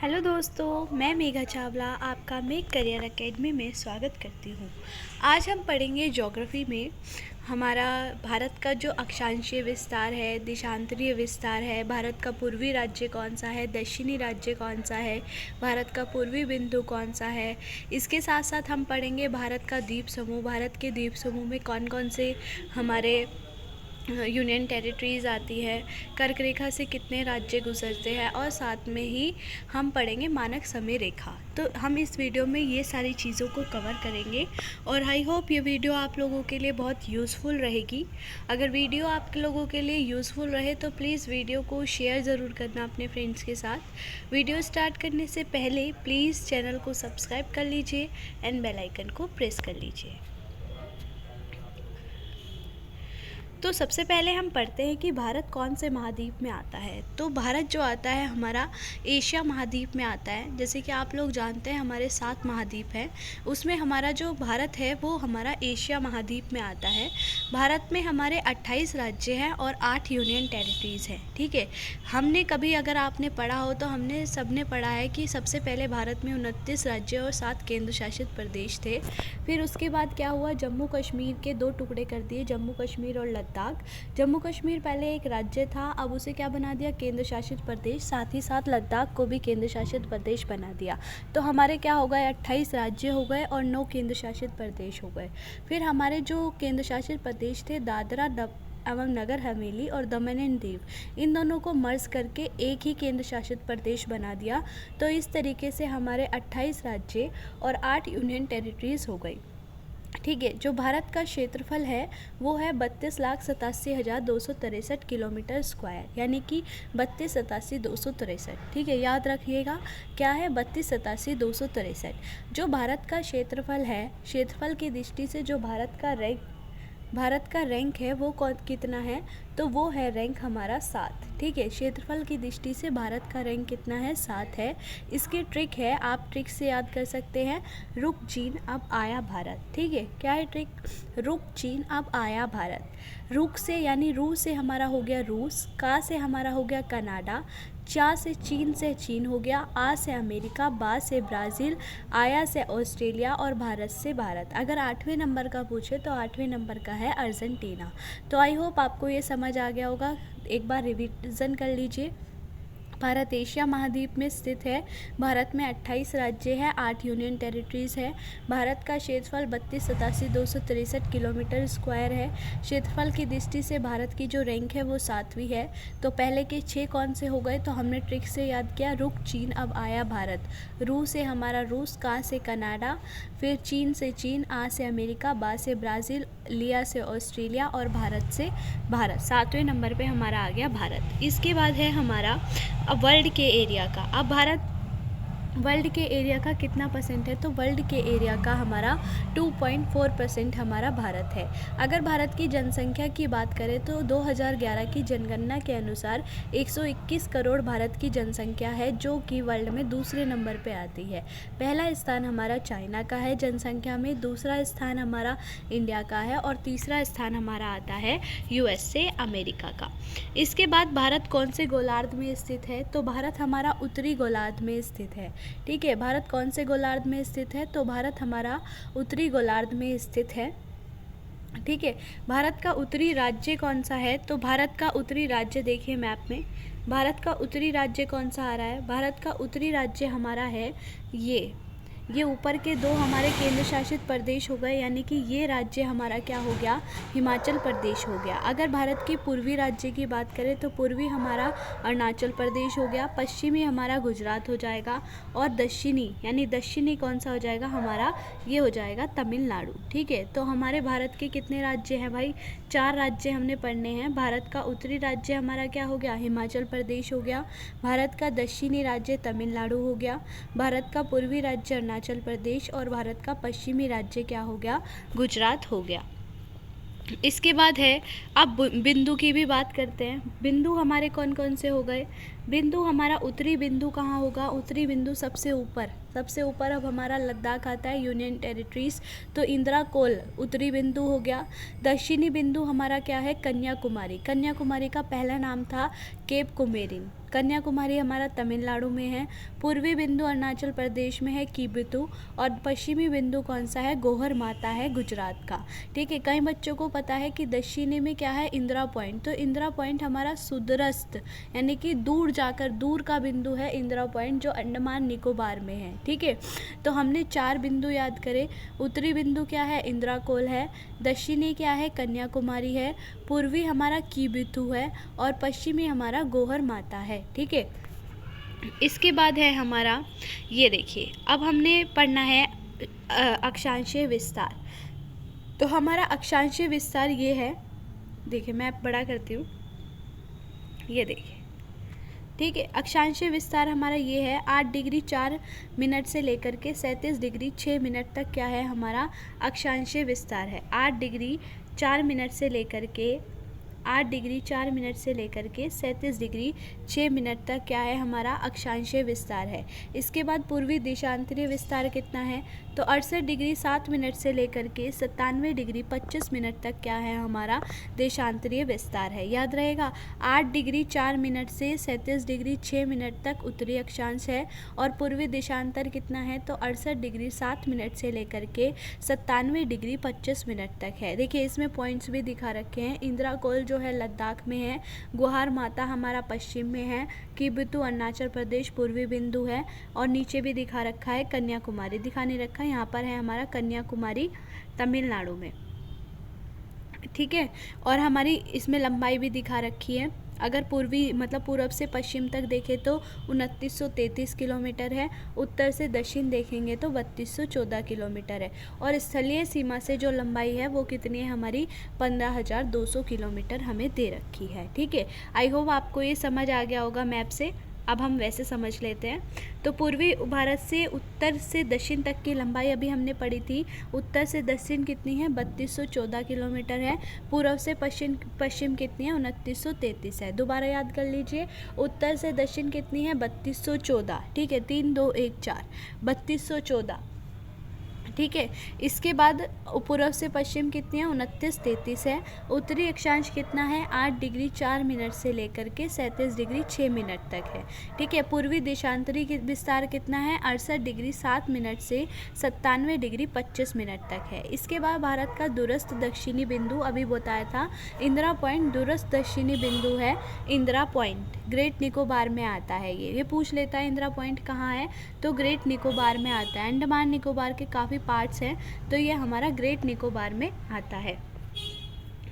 Hello दोस्तों, मैं मेघा चावला आपका मेक करियर एकेडमी में स्वागत करती हूँ। आज हम पढ़ेंगे ज्योग्राफी में हमारा भारत का जो अक्षांशीय विस्तार है, देशांतरीय विस्तार है, भारत का पूर्वी राज्य कौन सा है, दक्षिणी राज्य कौन सा है, भारत का पूर्वी बिंदु कौन सा है। इसके साथ साथ हम पढ़ेंगे भारत का द्वीप समूह, भारत के द्वीप समूह में कौन कौन से हमारे यूनियन टेरिटरीज़ आती है, कर्क रेखा से कितने राज्य गुजरते हैं, और साथ में ही हम पढ़ेंगे मानक समय रेखा। तो हम इस वीडियो में ये सारी चीज़ों को कवर करेंगे और आई होप ये वीडियो आप लोगों के लिए बहुत यूज़फुल रहेगी। अगर वीडियो आप लोगों के लिए यूज़फुल रहे तो प्लीज़ वीडियो को शेयर ज़रूर करना अपने फ्रेंड्स के साथ। वीडियो स्टार्ट करने से पहले प्लीज़ चैनल को सब्सक्राइब कर लीजिए एंड बेल आइकन को प्रेस कर लीजिए। तो सबसे पहले हम पढ़ते हैं कि भारत कौन से महाद्वीप में आता है। तो भारत जो आता है हमारा एशिया महाद्वीप में आता है। जैसे कि आप लोग जानते हैं हमारे 7 महाद्वीप हैं, उसमें हमारा जो भारत है वो हमारा एशिया महाद्वीप में आता है। भारत में हमारे 28 राज्य हैं और 8 यूनियन टेरिटरीज़ हैं। ठीक है, हमने कभी अगर आपने पढ़ा हो तो हमने सबने पढ़ा है कि सबसे पहले भारत में 29 राज्य और 7 केंद्र शासित प्रदेश थे। फिर उसके बाद क्या हुआ, जम्मू कश्मीर के 2 टुकड़े कर दिए, जम्मू कश्मीर और लद्दाख। जम्मू कश्मीर पहले एक राज्य था, अब उसे क्या बना दिया, केंद्र शासित प्रदेश। साथ ही साथ लद्दाख को भी केंद्र शासित प्रदेश बना दिया। तो हमारे क्या हो गए, 28 राज्य हो गए और 9 केंद्र शासित प्रदेश हो गए। फिर हमारे जो केंद्र शासित प्रदेश थे, दादरा एवं नगर हवेली और दमन एंड दीव, इन दोनों को मर्ज करके एक ही केंद्र शासित प्रदेश बना दिया। तो इस तरीके से हमारे 28 राज्य और 8 यूनियन टेरिटरीज हो गई। ठीक है, जो भारत का क्षेत्रफल है वो है 32,87,263 किलोमीटर स्क्वायर, यानी कि 32,87,263। ठीक है, याद रखिएगा क्या है, 32,87,263। जो भारत का क्षेत्रफल है, क्षेत्रफल की दृष्टि से जो भारत का रैंक है वो कितना है, तो वो है रैंक हमारा 7। ठीक है, क्षेत्रफल की दृष्टि से भारत का रैंक कितना है, 7 है। इसकी ट्रिक है, आप ट्रिक से याद कर सकते हैं, रुक चीन अब आया भारत। ठीक है, क्या है ट्रिक, रुक चीन अब आया भारत। रुक से यानी रू से हमारा हो गया रूस, का से हमारा हो गया कनाडा, चा से चीन हो गया, आ से अमेरिका, बा से ब्राज़ील, आया से ऑस्ट्रेलिया और भारत से भारत। अगर 8वें नंबर का पूछे तो 8वें नंबर का है अर्जेंटीना। तो आई होप आपको ये समझ आ गया होगा, एक बार रिवीजन कर लीजिए। भारत एशिया महाद्वीप में स्थित है। भारत में 28 राज्य हैं, 8 यूनियन टेरिटरीज़ है। भारत का क्षेत्रफल 32,87,263 किलोमीटर स्क्वायर है। क्षेत्रफल की दृष्टि से भारत की जो रैंक है वो 7वीं है। तो पहले के 6 कौन से हो गए, तो हमने ट्रिक से याद किया, रुक चीन अब आया भारत। रू से हमारा रूस, का से कनाडा, फिर चीन से चीन, आ से अमेरिका, बा से ब्राज़ील, लिया से ऑस्ट्रेलिया और भारत से भारत। 7वें नंबर पे हमारा आ गया भारत। इसके बाद है हमारा अब वर्ल्ड के एरिया का। अब भारत वर्ल्ड के एरिया का कितना परसेंट है, तो वर्ल्ड के एरिया का हमारा 2.4% हमारा भारत है। अगर भारत की जनसंख्या की बात करें तो 2011 की जनगणना के अनुसार 121 करोड़ भारत की जनसंख्या है, जो कि वर्ल्ड में दूसरे नंबर पे आती है। पहला स्थान हमारा चाइना का है जनसंख्या में, दूसरा स्थान हमारा इंडिया का है और तीसरा स्थान हमारा आता है USA अमेरिका का। इसके बाद भारत कौन से गोलार्ध में स्थित है, तो भारत हमारा उत्तरी गोलार्ध में स्थित है। ठीक है, भारत कौन से गोलार्ध में स्थित है, तो भारत हमारा उत्तरी गोलार्ध में स्थित है। ठीक है, भारत का उत्तरी राज्य कौन सा है, तो भारत का उत्तरी राज्य देखिए मैप में, भारत का उत्तरी राज्य कौन सा आ रहा है, भारत का उत्तरी राज्य हमारा है ये ऊपर के 2 हमारे केंद्र शासित प्रदेश हो गए, यानी कि ये राज्य हमारा क्या हो गया, हिमाचल प्रदेश हो गया। अगर भारत की पूर्वी राज्य की बात करें तो पूर्वी हमारा अरुणाचल प्रदेश हो गया, पश्चिमी हमारा गुजरात हो जाएगा और दक्षिणी यानी दक्षिणी कौन सा हो जाएगा हमारा, ये हो जाएगा तमिलनाडु। ठीक है, तो हमारे भारत के कितने राज्य हैं भाई, 4 राज्य हमने पढ़ने हैं। भारत का उत्तरी राज्य हमारा क्या हो गया, हिमाचल प्रदेश हो गया। भारत का दक्षिणी राज्य तमिलनाडु हो गया। भारत का पूर्वी राज्य अरुणाचल प्रदेश और भारत का पश्चिमी राज्य क्या हो गया, गुजरात हो गया। इसके बाद है, अब बिंदु की भी बात करते हैं। बिंदु हमारे कौन कौन से हो गए, बिंदु हमारा उत्तरी बिंदु कहाँ होगा, उत्तरी बिंदु सबसे ऊपर अब हमारा लद्दाख आता है, यूनियन टेरिटरीज, तो इंदिरा कोल उत्तरी बिंदु हो गया। दक्षिणी बिंदु हमारा क्या है, कन्याकुमारी का पहला नाम था केप कुमेरिन। कन्याकुमारी हमारा तमिलनाडु में है। पूर्वी बिंदु अरुणाचल प्रदेश में है किबिथु, और पश्चिमी बिंदु कौन सा है, गोहर माता है गुजरात का। ठीक है, कई बच्चों को पता है कि दक्षिणी में क्या है, इंदिरा पॉइंट, तो इंदिरा पॉइंट हमारा सुदूरस्थ यानी कि दूर जाकर दूर का बिंदु है इंदिरा पॉइंट, जो अंडमान निकोबार में है। ठीक है, तो हमने 4 बिंदु याद करे। उत्तरी बिंदु क्या है, इंदिरा कोल है। दक्षिणी क्या है, कन्याकुमारी है। पूर्वी हमारा किबिथु है, और पश्चिमी हमारा गोहर माता है। ठीक है, इसके बाद है हमारा, ये देखिए अब हमने पढ़ना है अक्षांशीय विस्तार। तो हमारा अक्षांशीय विस्तार ये है, देखिए मैं बड़ा करती हूँ, ये देखिए। ठीक है, अक्षांशीय विस्तार हमारा ये है 8 डिग्री 4 मिनट से लेकर के 37 डिग्री 6 मिनट तक क्या है हमारा अक्षांशीय विस्तार है। 8 डिग्री 4 मिनट से लेकर के 37 डिग्री 6 मिनट तक क्या है हमारा अक्षांशीय विस्तार है। इसके बाद पूर्वी देशांतरीय विस्तार कितना है, तो 68 डिग्री 7 मिनट से लेकर के 97 डिग्री 25 मिनट तक क्या है हमारा देशांतरीय विस्तार है। याद रहेगा, 8 डिग्री 4 मिनट से 37 डिग्री 6 मिनट तक उत्तरी अक्षांश है, और पूर्वी देशांतर कितना है, तो 68 डिग्री 7 मिनट से लेकर के 97 डिग्री 25 मिनट तक है। देखिए इसमें पॉइंट्स भी दिखा रखे हैं। इंदिरा कोल जो है लद्दाख में है, गुहार माता हमारा पश्चिम में है, किबिथु अरुणाचल प्रदेश पूर्वी बिंदु है, और नीचे भी दिखा रखा है कन्याकुमारी, दिखा नहीं रखा, यहाँ पर है हमारा कन्याकुमारी तमिलनाडु में। ठीक है, और हमारी इसमें लंबाई भी दिखा रखी है। अगर पूर्वी मतलब पूर्व से पश्चिम तक देखें तो 2933 किलोमीटर है, उत्तर से दक्षिण देखेंगे तो 3214 किलोमीटर है, और स्थलीय सीमा से जो लंबाई है वो कितनी है हमारी 15,200 किलोमीटर हमें दे रखी है। ठीक है, आई होप आपको ये समझ आ गया होगा मैप से। अब हम वैसे समझ लेते हैं। तो पूर्वी भारत से उत्तर से दक्षिण तक की लंबाई अभी हमने पढ़ी थी, उत्तर से दक्षिण कितनी है 3214 किलोमीटर है, पूर्व से पश्चिम कितनी है 2933 है। दोबारा याद कर लीजिए, उत्तर से दक्षिण कितनी है 3214, ठीक है 3 2 1 4 3214। ठीक है, इसके बाद पूर्व से पश्चिम कितनी है 2933 है। उत्तरी अक्षांश कितना है 8 डिग्री 4 मिनट से लेकर के 37 डिग्री 6 मिनट तक है। ठीक है, पूर्वी देशांतरी विस्तार कितना है 68 डिग्री 7 मिनट से 97 डिग्री 25 मिनट तक है। इसके बाद भारत का दूरस्थ दक्षिणी बिंदु अभी बताया था, इंदिरा पॉइंट दूरस्थ दक्षिणी बिंदु है। इंदिरा पॉइंट ग्रेट निकोबार में आता है। ये पूछ लेता है इंदिरा पॉइंट कहाँ है, तो ग्रेट निकोबार में आता है। अंडमान निकोबार के काफ़ी पार्ट्स हैं, तो ये हमारा ग्रेट निकोबार में आता है।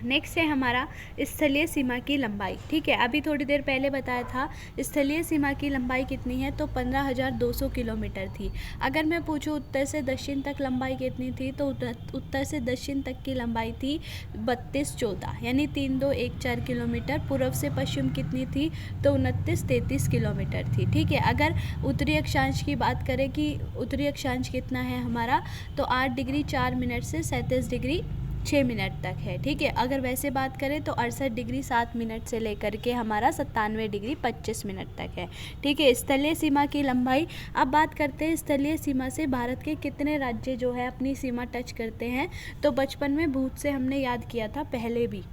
नेक्स्ट है हमारा स्थलीय सीमा की लंबाई। ठीक है, अभी थोड़ी देर पहले बताया था स्थलीय सीमा की लंबाई कितनी है, तो 15,200 किलोमीटर थी। अगर मैं पूछूं उत्तर से दक्षिण तक लंबाई कितनी थी, तो उत्तर से दक्षिण तक की लंबाई थी 3214 यानी 3214 किलोमीटर। पूर्व से पश्चिम कितनी थी, तो 2933 किलोमीटर थी। ठीक है, अगर उत्तरी अक्षांश की बात करें कि उत्तरी अक्षांश कितना है हमारा, तो 8 डिग्री 4 मिनट से 37 डिग्री 6 मिनट तक है। ठीक है, अगर वैसे बात करें तो 68 डिग्री 7 मिनट से लेकर के हमारा 97 डिग्री 25 मिनट तक है। ठीक है, स्थलीय सीमा की लंबाई। अब बात करते हैं स्थलीय सीमा से भारत के कितने राज्य जो है अपनी सीमा टच करते हैं, तो बचपन में भूत से हमने याद किया था पहले भी,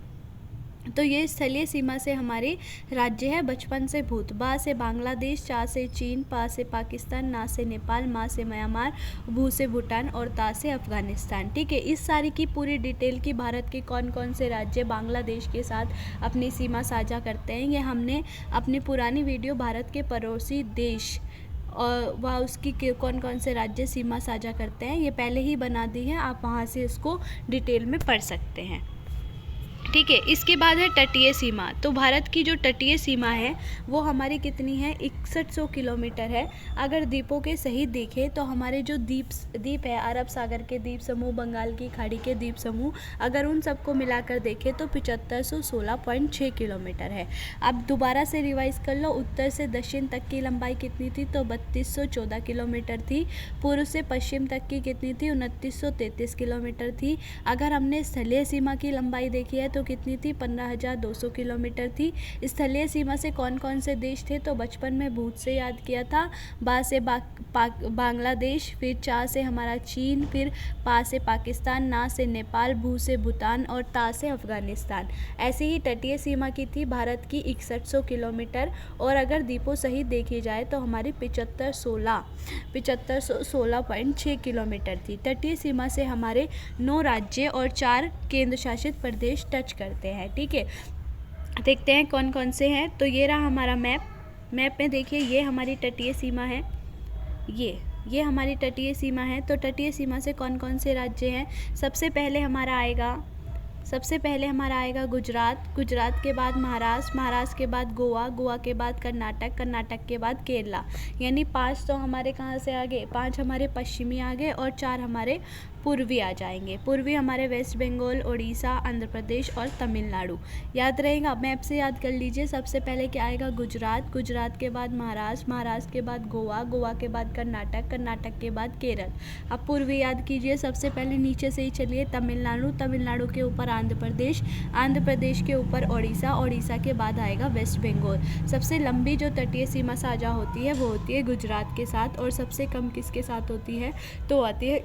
तो ये स्थलीय सीमा से हमारे राज्य है बचपन से भूत। बा से बांग्लादेश, चा से चीन, पा से पाकिस्तान, ना से नेपाल, मा से म्यांमार, भू से भूटान और ता से अफगानिस्तान। ठीक है, इस सारी की पूरी डिटेल की भारत के कौन कौन से राज्य बांग्लादेश के साथ अपनी सीमा साझा करते हैं, ये हमने अपनी पुरानी वीडियो भारत के पड़ोसी देश और वह उसकी कौन कौन से राज्य सीमा साझा करते हैं ये पहले ही बना दी है, आप वहाँ से इसको डिटेल में पढ़ सकते हैं। ठीक है, इसके बाद है तटीय सीमा। तो भारत की जो तटीय सीमा है वो हमारी कितनी है 6100 किलोमीटर है। अगर द्वीपों के सहित देखें तो हमारे जो द्वीप है, अरब सागर के द्वीप समूह, बंगाल की खाड़ी के द्वीप समूह, अगर उन सबको मिलाकर देखें तो 7516.6 किलोमीटर है। अब दोबारा से रिवाइज कर लो, उत्तर से दक्षिण तक की लंबाई कितनी थी, तो 3214 किलोमीटर थी। पूर्व से पश्चिम तक की कितनी थी 2933 किलोमीटर थी। अगर हमने स्थलीय सीमा की लंबाई देखी है तो तो कितनी थी, 15,200 किलोमीटर थी। स्थलीय सीमा से कौन कौन से देश थे, तो बचपन में भूत से याद किया था। बा से बांग्लादेश, फिर चा से हमारा चीन, फिर पा से पाकिस्तान, ना से नेपाल, भू से भूटान और ता से अफगानिस्तान। ऐसे ही तटीय सीमा की थी भारत की 6100 किलोमीटर। और अगर द्वीपों सहित देखी जाए तो हमारी 7516.6 किलोमीटर थी। तटीय सीमा से हमारे 9 राज्य और 4 केंद्र शासित प्रदेश टच करते हैं। ठीक है, देखते हैं कौन कौन से हैं। तो ये रहा हमारा मैप में देखिए ये हमारी तटीय सीमा है, ये हमारी तटीय सीमा है। तो तटीय सीमा से कौन कौन से राज्य हैं, सबसे पहले हमारा आएगा गुजरात के बाद महाराष्ट्र के बाद गोवा के बाद कर्नाटक के बाद केरला। यानी 5 तो हमारे कहाँ से आ गए, 5 हमारे पश्चिमी आ गए और 4 हमारे पूर्वी आ जाएंगे। पूर्वी हमारे वेस्ट बंगाल, उड़ीसा, आंध्र प्रदेश और तमिलनाडु। याद रहेगा, मैप से याद कर लीजिए। सबसे पहले क्या आएगा, गुजरात के बाद महाराष्ट्र के बाद गोवा के बाद कर्नाटक के बाद केरल। अब पूर्वी याद कीजिए, सबसे पहले नीचे से ही चलिए, तमिलनाडु के ऊपर आंध्र प्रदेश के ऊपर उड़ीसा के बाद आएगा वेस्ट बंगाल। सबसे लंबी जो तटीय सीमा साझा होती है वो होती है गुजरात के साथ, और सबसे कम किसके साथ होती है, तो आती है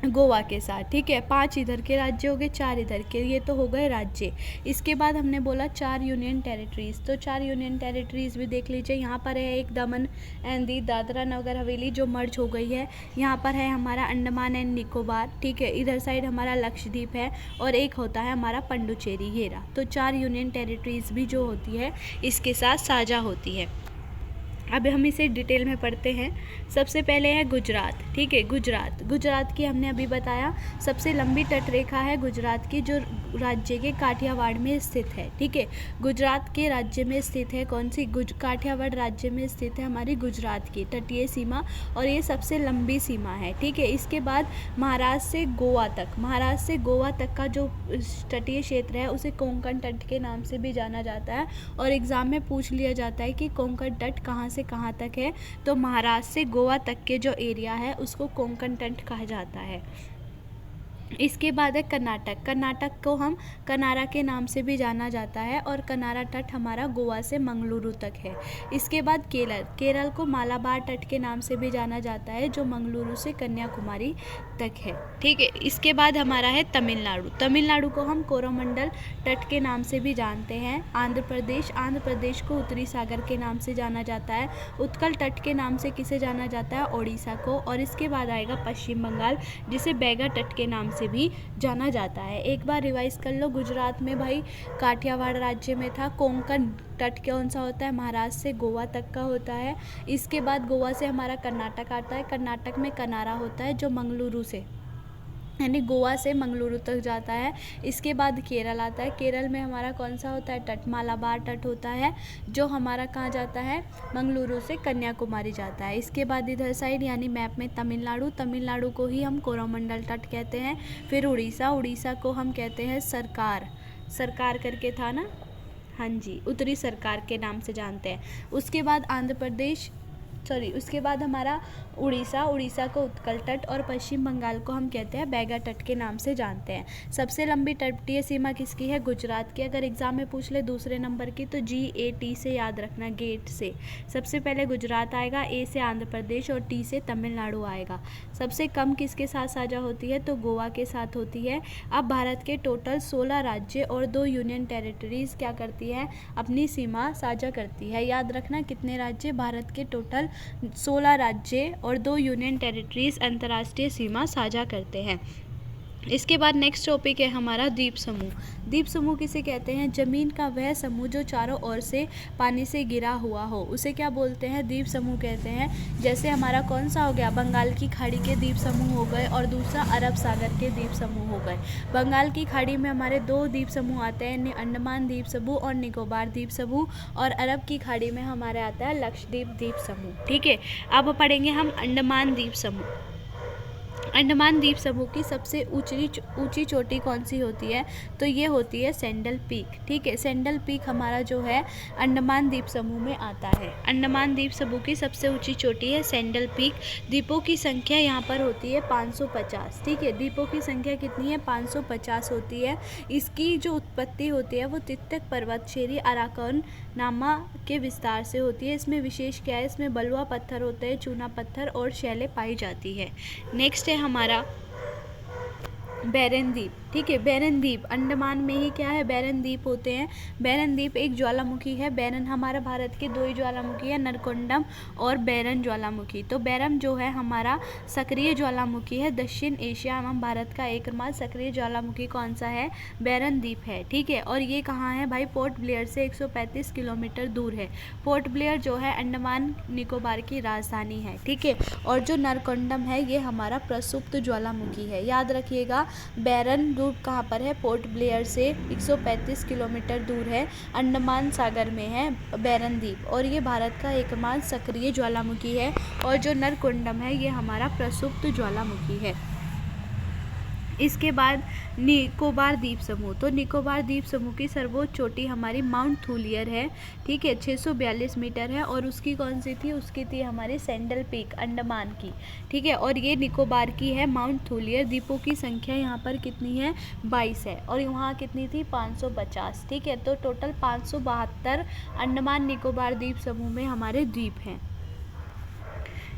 गोवा के साथ। ठीक है, 5 इधर के राज्य हो गए, 4 इधर के, ये तो हो गए राज्य। इसके बाद हमने बोला 4 यूनियन टेरिटरीज़, तो 4 यूनियन टेरिटरीज़ भी देख लीजिए। यहाँ पर है एक दमन एंड दी दादरा नगर हवेली जो मर्ज हो गई है। यहाँ पर है हमारा अंडमान एंड निकोबार। ठीक है, इधर साइड हमारा लक्षद्वीप है और एक होता है हमारा पंडुचेरी, हेरा। तो 4 यूनियन टेरिटरीज़ भी जो होती है इसके साथ साझा होती है। अब हम इसे डिटेल में पढ़ते हैं। सबसे पहले है गुजरात। ठीक है, गुजरात की हमने अभी बताया सबसे लंबी तटरेखा है गुजरात की, जो राज्य के काठियावाड़ में स्थित है। ठीक है, गुजरात के राज्य में स्थित है कौन सी, काठियावाड़ राज्य में स्थित है हमारी गुजरात की तटीय सीमा, और ये सबसे लंबी सीमा है। ठीक है, इसके बाद महाराष्ट्र से गोवा तक का जो तटीय क्षेत्र है उसे कोंकण तट के नाम से भी जाना जाता है। और एग्जाम में पूछ लिया जाता है कि कोंकण तट कहाँ से कहाँ तक है, तो महाराष्ट्र से गोवा तक के जो एरिया है उसको कोंकण तट कहा जाता है। इसके बाद है कर्नाटक को हम कनारा के नाम से भी जाना जाता है, और कनारा तट हमारा गोवा से मंगलुरु तक है। इसके बाद केरल को मालाबार तट के नाम से भी जाना जाता है, जो मंगलुरु से कन्याकुमारी तक है। ठीक है, इसके बाद हमारा है तमिलनाडु को हम कोरोमंडल तट के नाम से भी जानते हैं। आंध्र प्रदेश को उत्तरी सागर के नाम से जाना जाता है। उत्कल तट के नाम से किसे जाना जाता है, ओडिशा को। और इसके बाद आएगा पश्चिम बंगाल, जिसे बैगा तट के नाम से भी जाना जाता है। एक बार रिवाइज कर लो, गुजरात में भाई काठियावाड़ राज्य में था। कोंकण तट कौन सा होता है, महाराष्ट्र से गोवा तक का होता है। इसके बाद गोवा से हमारा कर्नाटक आता है। कर्नाटक में कनारा होता है जो मंगलुरु से, यानी गोवा से मंगलुरु तक जाता है। इसके बाद केरल आता है। केरल में हमारा कौन सा होता है तट, मालाबार तट होता है, जो हमारा कहाँ जाता है, मंगलुरु से कन्याकुमारी जाता है। इसके बाद इधर साइड यानी मैप में तमिलनाडु को ही हम कोरोमंडल तट कहते हैं। फिर उड़ीसा को हम कहते हैं सरकार करके था ना, हाँ जी, उत्तरी सरकार के नाम से जानते हैं। उसके बाद उसके बाद हमारा उड़ीसा को उत्कल तट, और पश्चिम बंगाल को हम कहते हैं बैगा तट के नाम से जानते हैं। सबसे लंबी तटीय सीमा किसकी है, गुजरात की। अगर एग्जाम में पूछ ले दूसरे नंबर की, तो GAT से याद रखना, गेट से। सबसे पहले गुजरात आएगा, A से आंध्र प्रदेश और T से तमिलनाडु आएगा। सबसे कम किसके साथ साझा होती है, तो गोवा के साथ होती है। अब भारत के टोटल 16 राज्य और 2 यूनियन टेरिटरीज क्या करती है, अपनी सीमा साझा करती है। याद रखना कितने राज्य, भारत के टोटल 16 राज्य और 2 यूनियन टेरिटरीज अंतर्राष्ट्रीय सीमा साझा करते हैं। इसके बाद नेक्स्ट टॉपिक है हमारा द्वीप समूह किसे कहते हैं, जमीन का वह समूह जो चारों ओर से पानी से घिरा हुआ हो, उसे क्या बोलते हैं, द्वीप समूह कहते हैं। जैसे हमारा कौन सा हो गया, बंगाल की खाड़ी के द्वीप समूह हो गए, और दूसरा अरब सागर के द्वीप समूह हो गए। बंगाल की खाड़ी में हमारे 2 द्वीप समूह आते हैं, अंडमान द्वीप समूह और निकोबार द्वीप समूह, और अरब की खाड़ी में हमारे आता है लक्षद्वीप द्वीप समूह। ठीक है, अब पढ़ेंगे हम अंडमान द्वीप समूह। अंडमान द्वीप समूह की सबसे ऊंची चोटी कौन सी होती है? तो ये होती है सेंडल पीक। ठीक है, सेंडल पीक हमारा जो है अंडमान द्वीप समूह में आता है। अंडमान द्वीप समूह की सबसे ऊंची चोटी है सेंडल पीक। द्वीपों की संख्या यहाँ पर होती है 550। ठीक है, द्वीपों की संख्या कितनी है? 550 होती है। इसकी जो उत्पत्ति होती है वो तित्तक पर्वत श्रेणी अराकन नामा के विस्तार से होती है। इसमें विशेष क्या है? इसमें बलुआ पत्थर होते हैं, चूना पत्थर और शैलें पाई जाती है। नेक्स्ट है हमारा बैरन द्वीप। ठीक है, बैरन द्वीप अंडमान में ही क्या है? बैरन द्वीप होते हैं। बैरन द्वीप एक ज्वालामुखी है। बैरन हमारा भारत के दो ही ज्वालामुखी है, नरकुंडम और बैरन ज्वालामुखी। तो बैरन जो है हमारा सक्रिय ज्वालामुखी है। दक्षिण एशिया एवं भारत का एकमात्र सक्रिय ज्वालामुखी कौन सा है? बैरन द्वीप है। ठीक है, और ये कहाँ है भाई? पोर्ट ब्लेयर से 135 किलोमीटर दूर है। पोर्ट ब्लेयर जो है अंडमान निकोबार की राजधानी है। ठीक है, और जो नरकुंडम है ये हमारा प्रसुप्त ज्वालामुखी है। याद रखिएगा, बैरन द्वीप कहाँ पर है? पोर्ट ब्लेयर से 135 किलोमीटर दूर है, अंडमान सागर में है बैरन द्वीप, और ये भारत का एकमात्र सक्रिय ज्वालामुखी है। और जो नरकुंडम है ये हमारा प्रसुप्त ज्वालामुखी है। इसके बाद निकोबार द्वीप समूह। तो निकोबार द्वीप समूह की सर्वोच्च चोटी हमारी माउंट थूलियर है। ठीक है, 642 मीटर है, और उसकी कौन सी थी? उसकी थी हमारी सेंडल पीक अंडमान की। ठीक है, और ये निकोबार की है माउंट थूलियर। द्वीपों की संख्या यहाँ पर कितनी है? 22 है, और वहाँ कितनी थी? 550। ठीक है, तो टोटल 572 अंडमान निकोबार द्वीप समूह में हमारे द्वीप हैं।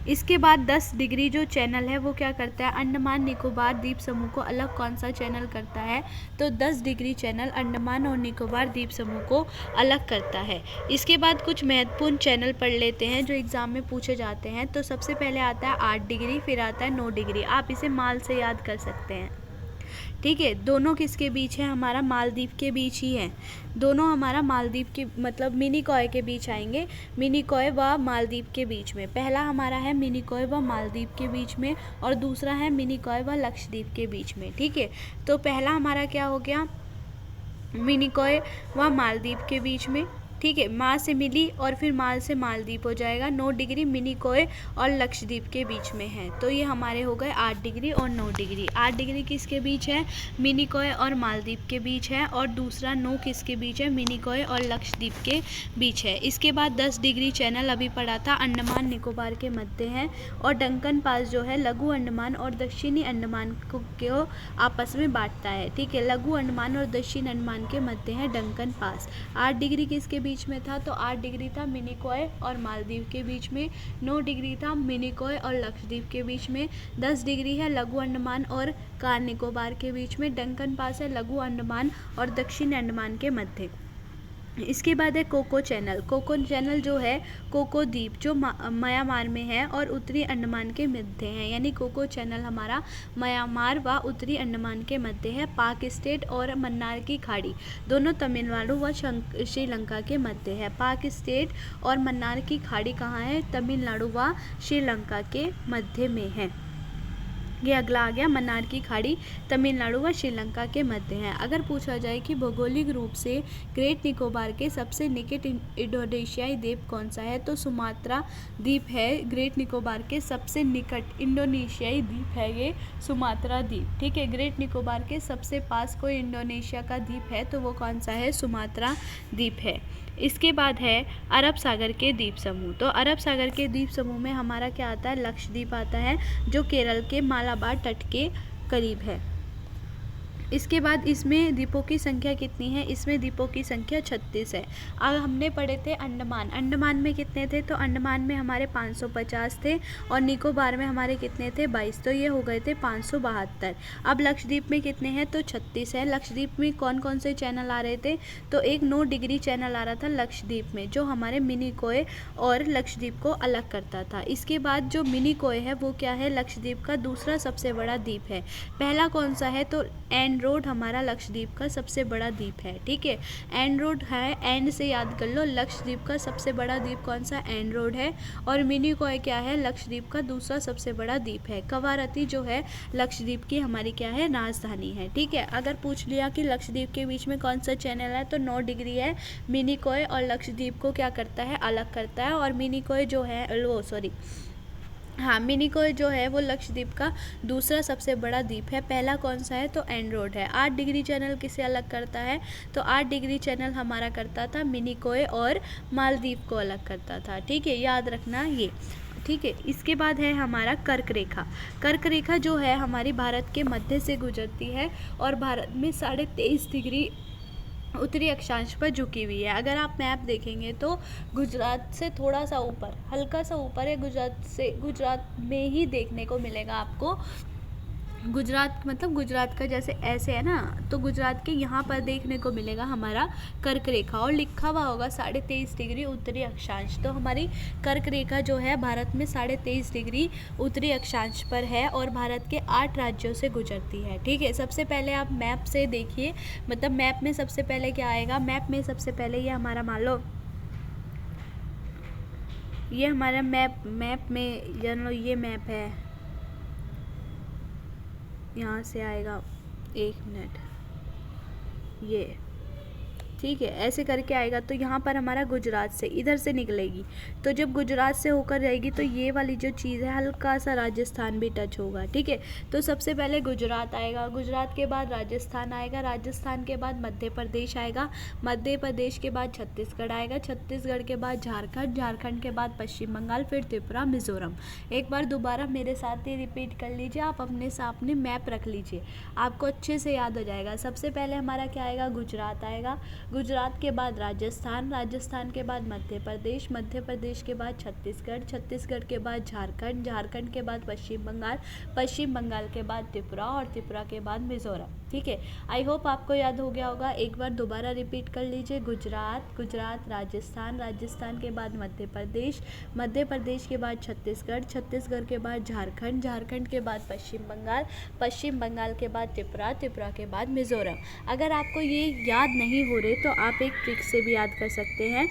इसके बाद 10 डिग्री जो चैनल है वो क्या करता है? अंडमान निकोबार द्वीप समूह को अलग कौन सा चैनल करता है? तो 10 डिग्री चैनल अंडमान और निकोबार द्वीप समूह को अलग करता है। इसके बाद कुछ महत्वपूर्ण चैनल पढ़ लेते हैं जो एग्जाम में पूछे जाते हैं। तो सबसे पहले आता है 8 डिग्री, फिर आता है 9 डिग्री। आप इसे माल से याद कर सकते हैं। ठीक है, दोनों किसके बीच है? हमारा मालदीव के बीच ही है। दोनों हमारा मालदीव के मतलब मिनिकॉय के बीच आएंगे, मिनिकॉय व मालदीव के बीच में। पहला हमारा है मिनिकॉय व मालदीव के बीच में, और दूसरा है मिनिकॉय व लक्षद्वीप के बीच में। ठीक है, तो पहला हमारा क्या हो गया? मिनिकॉय व मालदीव के बीच में। ठीक है, माँ से मिली और फिर माल से मालदीप हो जाएगा। 9 डिग्री मिनिकॉय और लक्षद्वीप के बीच में है। तो ये हमारे हो गए 8 डिग्री और 9 डिग्री। 8 डिग्री किसके बीच है? मिनिकॉय और मालदीप के बीच है, और दूसरा 9 किसके बीच है? मिनिकॉय और लक्षद्वीप के बीच है। इसके बाद 10 डिग्री चैनल अभी पड़ा था, अंडमान निकोबार के मध्य है, और डंकन पास जो है लघु अंडमान और दक्षिणी अंडमान को आपस में बांटता है। ठीक है, लघु अंडमान और दक्षिण अंडमान के मध्य है डंकन पास। 8 डिग्री किसके बीच में था? तो 8 डिग्री था मिनिकॉय और मालदीव के बीच में। 9 डिग्री था मिनिकॉय और लक्षद्वीप के बीच में। 10 डिग्री है लघु अंडमान और कार निकोबार के बीच में। डंकन पास है लघु अंडमान और दक्षिण अंडमान के मध्य। इसके बाद है कोको चैनल। कोको चैनल जो है कोको द्वीप जो म्यांमार में है और उत्तरी अंडमान के मध्य है, यानी कोको चैनल हमारा म्यांमार व उत्तरी अंडमान के मध्य है। पाक स्टेट और मन्नार की खाड़ी दोनों तमिलनाडु व श्रीलंका के मध्य है। पाक स्टेट और मन्नार की खाड़ी कहाँ है? तमिलनाडु व श्रीलंका के मध्य में है। ये अगला आ गया, मन्नार की खाड़ी तमिलनाडु व श्रीलंका के मध्य है। अगर पूछा जाए कि भौगोलिक रूप से ग्रेट निकोबार के सबसे निकट इंडोनेशियाई द्वीप कौन सा है? तो सुमात्रा द्वीप है। ग्रेट निकोबार के सबसे निकट इंडोनेशियाई द्वीप है ये सुमात्रा द्वीप। ठीक है, ग्रेट निकोबार के सबसे पास कोई इंडोनेशिया का द्वीप है तो वो कौन सा है? सुमात्रा द्वीप है। इसके बाद है अरब सागर के द्वीप समूह। तो अरब सागर के द्वीप समूह में हमारा क्या आता है? लक्षद्वीप आता है, जो केरल के मालाबार तट के करीब है। इसके बाद इसमें द्वीपों की संख्या कितनी है? इसमें द्वीपों की संख्या 36 है। अब हमने पढ़े थे अंडमान। अंडमान में कितने थे? तो अंडमान में हमारे 550 थे, और निकोबार में हमारे कितने थे? 22। तो ये हो गए थे 572। अब लक्षद्वीप में कितने हैं? तो 36 है। लक्षद्वीप में कौन कौन से चैनल आ रहे थे? तो एक 9 डिग्री चैनल आ रहा था लक्षद्वीप में, जो हमारे मिनिकॉय और लक्षद्वीप को अलग करता था। इसके बाद जो मिनिकॉय है वो क्या है? लक्षद्वीप का दूसरा सबसे बड़ा द्वीप है। पहला कौन सा है? तो एंड रोड हमारा लक्षद्वीप का सबसे बड़ा द्वीप है। ठीक है, एंड रोड है, एंड से याद कर लो। लक्षद्वीप का सबसे बड़ा द्वीप कौन सा? एंड रोड है। और मिनिकॉय क्या है? लक्षद्वीप का दूसरा सबसे बड़ा द्वीप है। कवारत्ती जो है लक्षद्वीप की हमारी क्या है? राजधानी है। ठीक है, अगर पूछ लिया कि लक्षद्वीप के बीच में कौन सा चैनल है तो 9 डिग्री है। मिनिकॉय और लक्षद्वीप को क्या करता है? अलग करता है। और मिनिकॉय जो है हाँ, मिनिकॉय जो है वो लक्षद्वीप का दूसरा सबसे बड़ा द्वीप है। पहला कौन सा है तो एंड्रोड है। 8 डिग्री चैनल किसे अलग करता है तो 8 डिग्री चैनल हमारा करता था मिनिकॉय और मालदीव को अलग करता था। ठीक है, याद रखना ये। ठीक है, इसके बाद है हमारा कर्क रेखा। कर्क रेखा जो है हमारी भारत के मध्य से गुजरती है और भारत में 23.5 डिग्री उत्तरी अक्षांश पर झुकी हुई है। अगर आप मैप देखेंगे तो गुजरात से थोड़ा सा ऊपर, हल्का सा ऊपर है, गुजरात में ही देखने को मिलेगा आपको। गुजरात मतलब गुजरात का जैसे ऐसे है ना, तो गुजरात के यहाँ पर देखने को मिलेगा हमारा कर्क रेखा और लिखा हुआ होगा 23.5 डिग्री उत्तरी अक्षांश। तो हमारी कर्क रेखा जो है भारत में 23.5 डिग्री उत्तरी अक्षांश पर है और भारत के 8 राज्यों से गुजरती है। ठीक है, सबसे पहले आप मैप से देखिए, मतलब मैप में सबसे पहले क्या आएगा, मैप में सबसे पहले ये हमारा मान लो ये हमारा मैप में जान लो ये मैप है, यहाँ से आएगा, 1 मिनट, ये ठीक है, ऐसे करके आएगा। तो यहाँ पर हमारा गुजरात से इधर से निकलेगी, तो जब गुजरात से होकर जाएगी तो ये वाली जो चीज़ है हल्का सा राजस्थान भी टच होगा। ठीक है, तो सबसे पहले गुजरात आएगा, गुजरात के बाद राजस्थान आएगा, राजस्थान के बाद मध्य प्रदेश आएगा, मध्य प्रदेश के बाद छत्तीसगढ़ आएगा, छत्तीसगढ़ के बाद झारखंड, झारखंड के बाद पश्चिम बंगाल, फिर त्रिपुरा, मिजोरम। एक बार दोबारा मेरे साथ ही रिपीट कर लीजिए, आप अपने सामने मैप रख लीजिए, आपको अच्छे से याद हो जाएगा। सबसे पहले हमारा क्या आएगा, गुजरात आएगा, गुजरात के बाद राजस्थान, राजस्थान के बाद मध्य प्रदेश, मध्य प्रदेश के बाद छत्तीसगढ़, छत्तीसगढ़ के बाद झारखंड, झारखंड के बाद पश्चिम बंगाल, पश्चिम बंगाल के बाद त्रिपुरा और त्रिपुरा के बाद मिजोरम। ठीक है, आई होप आपको याद हो गया होगा। एक बार दोबारा रिपीट कर लीजिए, गुजरात, गुजरात, राजस्थान, राजस्थान के बाद मध्य प्रदेश, मध्य प्रदेश के बाद छत्तीसगढ़, छत्तीसगढ़ के बाद झारखंड, झारखंड के बाद पश्चिम बंगाल, पश्चिम बंगाल के बाद त्रिपुरा, त्रिपुरा के बाद मिजोरम। अगर आपको ये याद नहीं हो रहे तो आप एक ट्रिक से भी याद कर सकते हैं।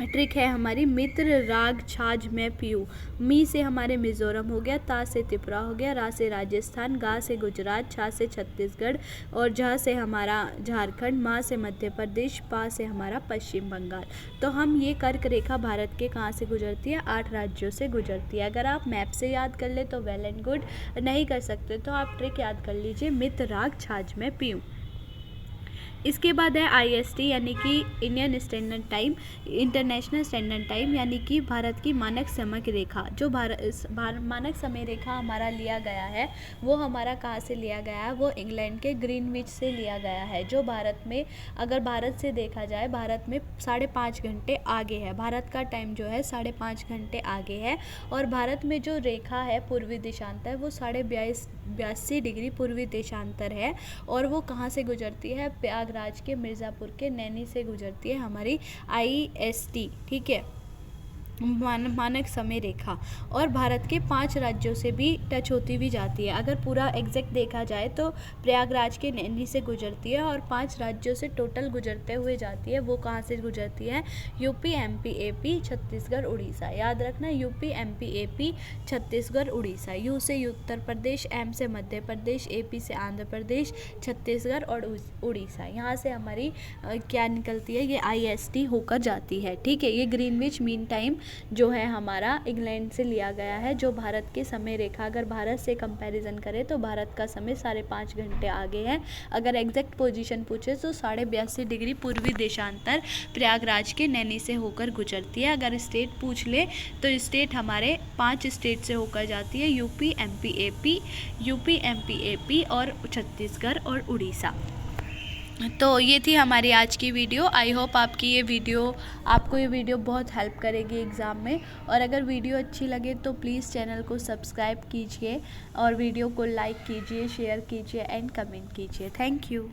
ट्रिक है हमारी मित्र राग छाछ में पीयू। मी से हमारे मिजोरम हो गया, ता से त्रिपुरा हो गया, रा से राजस्थान, गा से गुजरात, छा से छत्तीसगढ़ और झा से हमारा झारखंड, मा से मध्य प्रदेश, पा से हमारा पश्चिम बंगाल। तो हम ये कर्क रेखा भारत के कहाँ से गुजरती है, 8 राज्यों से गुजरती है। अगर आप मैप से याद कर ले तो वेल एंड गुड, नहीं कर सकते तो आप ट्रिक याद कर लीजिए, मित्र राग छाछ में पीयू। इसके बाद है IST यानी कि Indian standard time, international standard time, यानी कि भारत की मानक समय रेखा। जो मानक समय रेखा हमारा लिया गया है वो हमारा कहाँ से लिया गया है, वो इंग्लैंड के ग्रीनविच से लिया गया है, जो भारत में अगर भारत से देखा जाए भारत में 5.5 घंटे आगे है। भारत का टाइम जो है 5.5 घंटे आगे है और भारत में जो रेखा है पूर्वी देशांतर वो 82 डिग्री पूर्वी देशांतर है और वो कहाँ से गुजरती है, प्रयागराज के मिर्ज़ापुर के नैनी से गुजरती है हमारी IST। ठीक है, मानक समय रेखा, और भारत के 5 राज्यों से भी टच होती भी जाती है। अगर पूरा एग्जैक्ट देखा जाए तो प्रयागराज के नैनी से गुजरती है और 5 राज्यों से टोटल गुजरते हुए जाती है। वो कहाँ से गुजरती है, UP MP AP Chhattisgarh Orissa. याद रखना, UP MP AP Chhattisgarh Orissa. U से उत्तर प्रदेश, M से मध्य प्रदेश, AP से आंध्र प्रदेश, छत्तीसगढ़ और उड़ीसा। यहाँ से हमारी क्या निकलती है, ये IST होकर जाती है। ठीक है, ये ग्रीनविच मीन टाइम जो है हमारा इंग्लैंड से लिया गया है, जो भारत के समय रेखा अगर भारत से कंपैरिजन करें तो भारत का समय 5.5 घंटे आगे है। अगर एग्जैक्ट पोजीशन पूछे तो 82 डिग्री पूर्वी देशांतर प्रयागराज के नैनी से होकर गुजरती है। अगर स्टेट पूछ ले तो स्टेट हमारे 5 स्टेट से होकर जाती है, UP MP AP और छत्तीसगढ़ और उड़ीसा। तो ये थी हमारी आज की वीडियो। आई होप आपको ये वीडियो बहुत हेल्प करेगी एग्ज़ाम में। और अगर वीडियो अच्छी लगे तो प्लीज़ चैनल को सब्सक्राइब कीजिए और वीडियो को लाइक कीजिए, शेयर कीजिए एंड कमेंट कीजिए। Thank you.